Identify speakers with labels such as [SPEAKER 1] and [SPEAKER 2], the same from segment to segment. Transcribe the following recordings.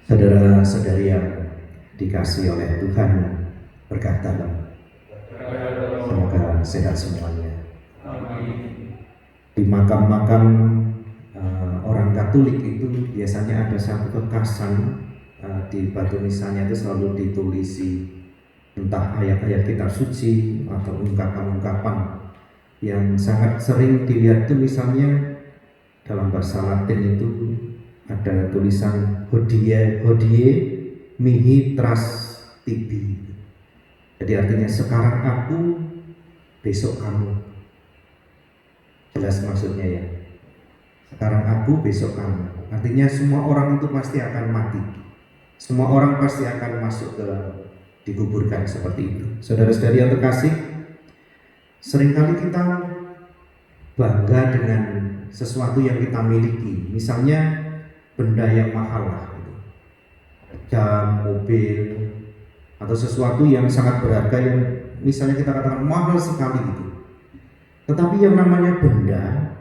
[SPEAKER 1] Saudara-saudari yang dikasihi oleh Tuhan, berkah dalam, semoga sehat semuanya. Di makam-makam orang Katolik itu biasanya ada satu kekasan, di batu nisannya itu selalu ditulisi entah ayat-ayat kitab suci atau ungkapan-ungkapan yang sangat sering dilihat itu. Misalnya dalam bahasa Latin itu ada tulisan hodie mihi tras tibi. Jadi artinya sekarang aku, besok kamu. Jelas maksudnya ya. Sekarang aku, besok kamu. Artinya semua orang itu pasti akan mati. Semua orang pasti akan masuk ke dikuburkan seperti itu. Saudara-saudari yang terkasih, seringkali kita bangga dengan sesuatu yang kita miliki. Misalnya benda yang mahal lah, jam, mobil, atau sesuatu yang sangat berharga yang misalnya kita katakan mahal sekali gitu. Tetapi yang namanya benda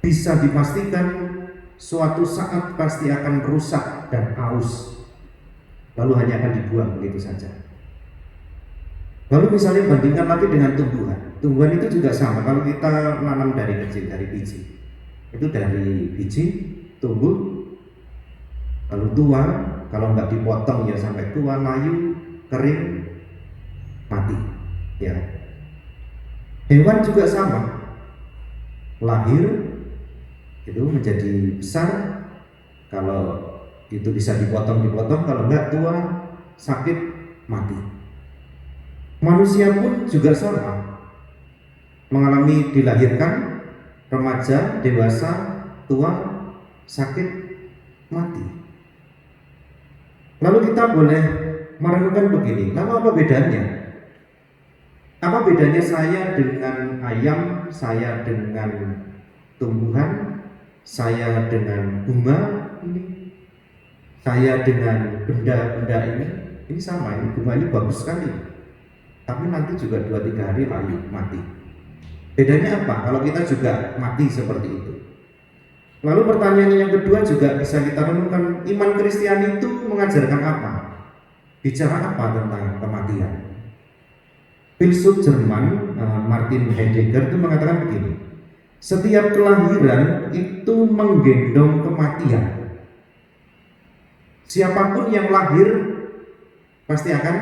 [SPEAKER 1] bisa dipastikan suatu saat pasti akan rusak dan aus, lalu hanya akan dibuang begitu saja. Lalu misalnya bandingkan lagi dengan tumbuhan. Tumbuhan itu juga sama. Kalau kita nanam dari kecil, dari biji, itu dari biji tumbuh, lalu tua. Kalau nggak dipotong ya sampai tua, layu, kering, mati. Ya. Hewan juga sama. Lahir itu menjadi besar. Kalau itu bisa dipotong, kalau nggak tua, sakit, mati. Manusia pun juga sama. Mengalami dilahirkan, remaja, dewasa, tua, sakit, mati. Lalu kita boleh merenungkan begini, lalu apa bedanya? Apa bedanya saya dengan ayam, saya dengan tumbuhan, saya dengan bunga ini, saya dengan benda-benda ini? Ini sama, ini bunga ini bagus sekali, tapi nanti juga 2-3 hari lalu mati. Bedanya apa? Kalau kita juga mati seperti itu. Lalu pertanyaan yang kedua juga bisa kita renungkan, iman Kristiani itu mengajarkan apa? Bicara apa tentang kematian? Filsuf Jerman Martin Heidegger itu mengatakan begini, setiap kelahiran itu menggendong kematian. Siapapun yang lahir pasti akan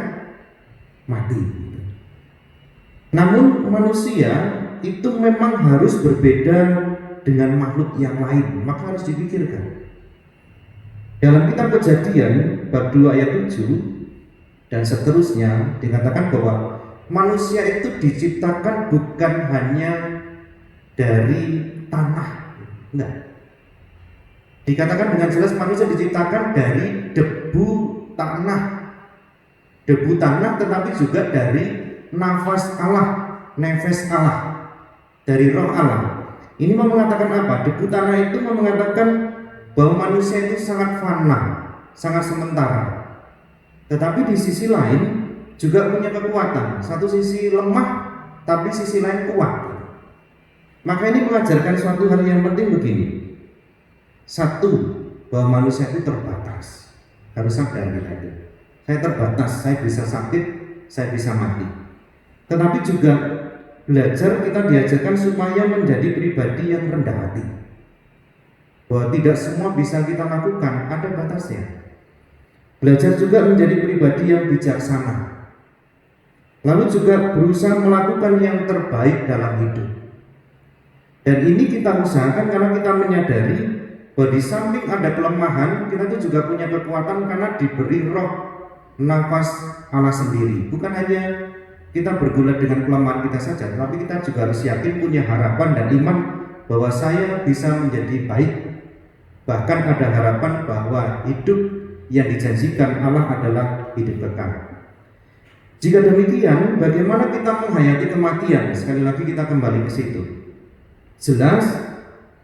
[SPEAKER 1] mati. Namun manusia itu memang harus berbeda dengan makhluk yang lain, maka harus dipikirkan. Dalam kitab Kejadian bab 2 ayat 7 dan seterusnya dikatakan bahwa manusia itu diciptakan bukan hanya dari tanah. Enggak. Dikatakan dengan jelas manusia diciptakan dari debu tanah. Debu tanah, tetapi juga dari nafas Allah, nefes Allah, dari roh Allah. Ini mau mengatakan apa? Debu tanah itu mau mengatakan bahwa manusia itu sangat fana, sangat sementara. Tetapi di sisi lain juga punya kekuatan. Satu sisi lemah, tapi sisi lain kuat. Maka ini mengajarkan suatu hal yang penting begini. Satu, bahwa manusia itu terbatas. Harus sadar kita itu. Saya terbatas, saya bisa sakit, saya bisa mati. Tetapi juga belajar, kita diajarkan supaya menjadi pribadi yang rendah hati, bahwa tidak semua bisa kita lakukan, ada batasnya. Belajar juga menjadi pribadi yang bijaksana, lalu juga berusaha melakukan yang terbaik dalam hidup. Dan ini kita usahakan karena kita menyadari bahwa di samping ada kelemahan, kita itu juga punya kekuatan karena diberi roh, nafas Allah sendiri. Bukan hanya kita bergulat dengan kelemahan kita saja, tapi kita juga harus yakin, punya harapan dan iman bahwa saya bisa menjadi baik. Bahkan ada harapan bahwa hidup yang dijanjikan Allah adalah hidup kekal. Jika demikian, bagaimana kita menghayati kematian? Sekali lagi kita kembali ke situ. Jelas,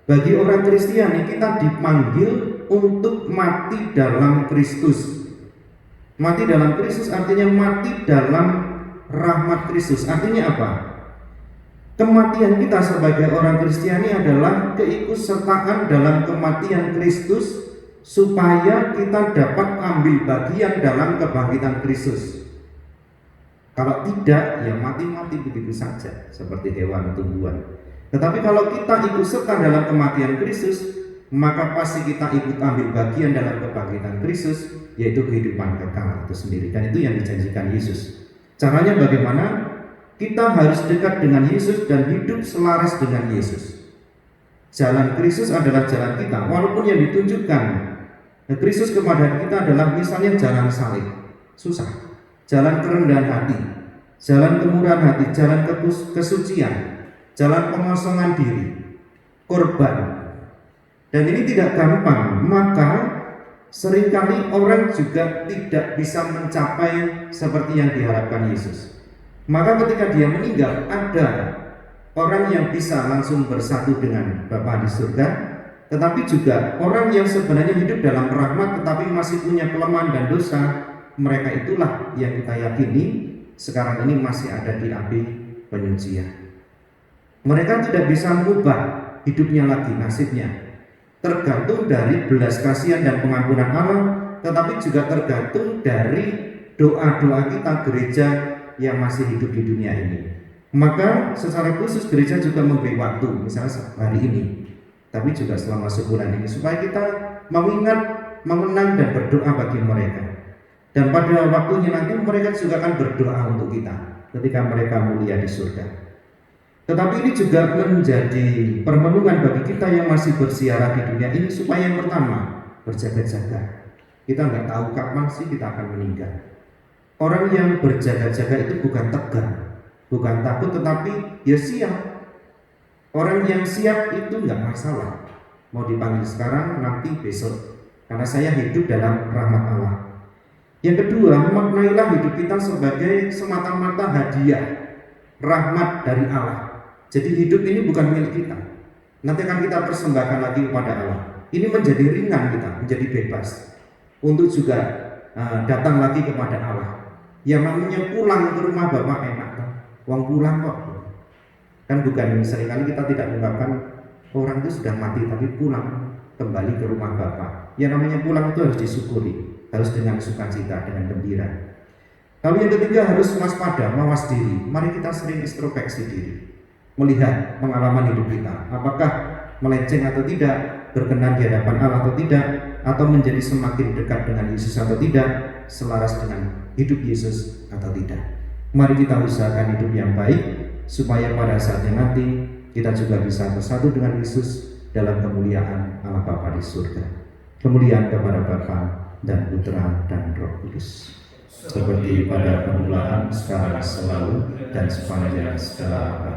[SPEAKER 1] bagi orang Kristiani kita dipanggil untuk mati dalam Kristus. Mati dalam Kristus artinya mati dalam rahmat Kristus. Artinya apa? Kematian kita sebagai orang Kristiani adalah keikutsertaan dalam kematian Kristus, supaya kita dapat ambil bagian dalam kebangkitan Kristus. Kalau tidak, ya mati-mati begitu saja, seperti hewan tumbuhan. Tetapi kalau kita ikut serta dalam kematian Kristus, maka pasti kita ikut ambil bagian dalam kebangkitan Kristus, yaitu kehidupan kekal itu sendiri. Dan itu yang dijanjikan Yesus. Caranya bagaimana? Kita harus dekat dengan Yesus dan hidup selaras dengan Yesus. Jalan Kristus adalah jalan kita, walaupun yang ditunjukkan Kristus kepada kita adalah misalnya jalan salib, susah, jalan kerendahan hati, jalan kemurahan hati, jalan kesucian, jalan pengosongan diri, korban. Dan ini tidak gampang, maka seringkali orang juga tidak bisa mencapai seperti yang diharapkan Yesus. Maka ketika dia meninggal, ada orang yang bisa langsung bersatu dengan Bapa di surga, tetapi juga orang yang sebenarnya hidup dalam rahmat tetapi masih punya kelemahan dan dosa. Mereka itulah yang kita yakini sekarang ini masih ada di api penyucian. Mereka tidak bisa mengubah hidupnya lagi, nasibnya tergantung dari belas kasihan dan pengampunan Allah, tetapi juga tergantung dari doa-doa kita gereja yang masih hidup di dunia ini. Maka secara khusus gereja juga memberi waktu, misalnya hari ini, tapi juga selama sebulan ini, supaya kita mengingat, mengenang dan berdoa bagi mereka. Dan pada waktunya nanti mereka juga akan berdoa untuk kita ketika mereka mulia di surga. Tetapi ini juga menjadi permenungan bagi kita yang masih bersiaran di dunia ini, supaya yang pertama, berjaga-jaga. Kita nggak tahu kapan sih kita akan meninggal. Orang yang berjaga-jaga itu bukan tegar, bukan takut, tetapi dia siap. Orang yang siap itu nggak masalah, mau dipanggil sekarang, nanti, besok, karena saya hidup dalam rahmat Allah. Yang kedua, maknailah hidup kita sebagai semata-mata hadiah rahmat dari Allah. Jadi hidup ini bukan milik kita, nanti akan kita persembahkan lagi kepada Allah. Ini menjadi ringan kita, menjadi bebas untuk juga datang lagi kepada Allah. Yang namanya pulang ke rumah Bapak enak, uang pulang kok. Kan bukan, seringkali kita tidak mengungkapkan orang itu sudah mati tapi pulang kembali ke rumah Bapa. Yang namanya pulang itu harus disyukuri, harus dengan sukacita, dengan gembira. Lalu yang ketiga, harus waspada, mawas diri. Mari kita sering introspeksi diri, melihat pengalaman hidup kita, apakah melenceng atau tidak, berkenan di hadapan Allah atau tidak, atau menjadi semakin dekat dengan Yesus atau tidak, selaras dengan hidup Yesus atau tidak. Mari kita usahakan hidup yang baik, supaya pada saatnya nanti kita juga bisa bersatu dengan Yesus dalam kemuliaan Allah Bapa di surga. Kemuliaan kepada Bapa dan Putra dan Roh Kudus, seperti pada permulaan, sekarang, selalu, dan sepanjang segala abad.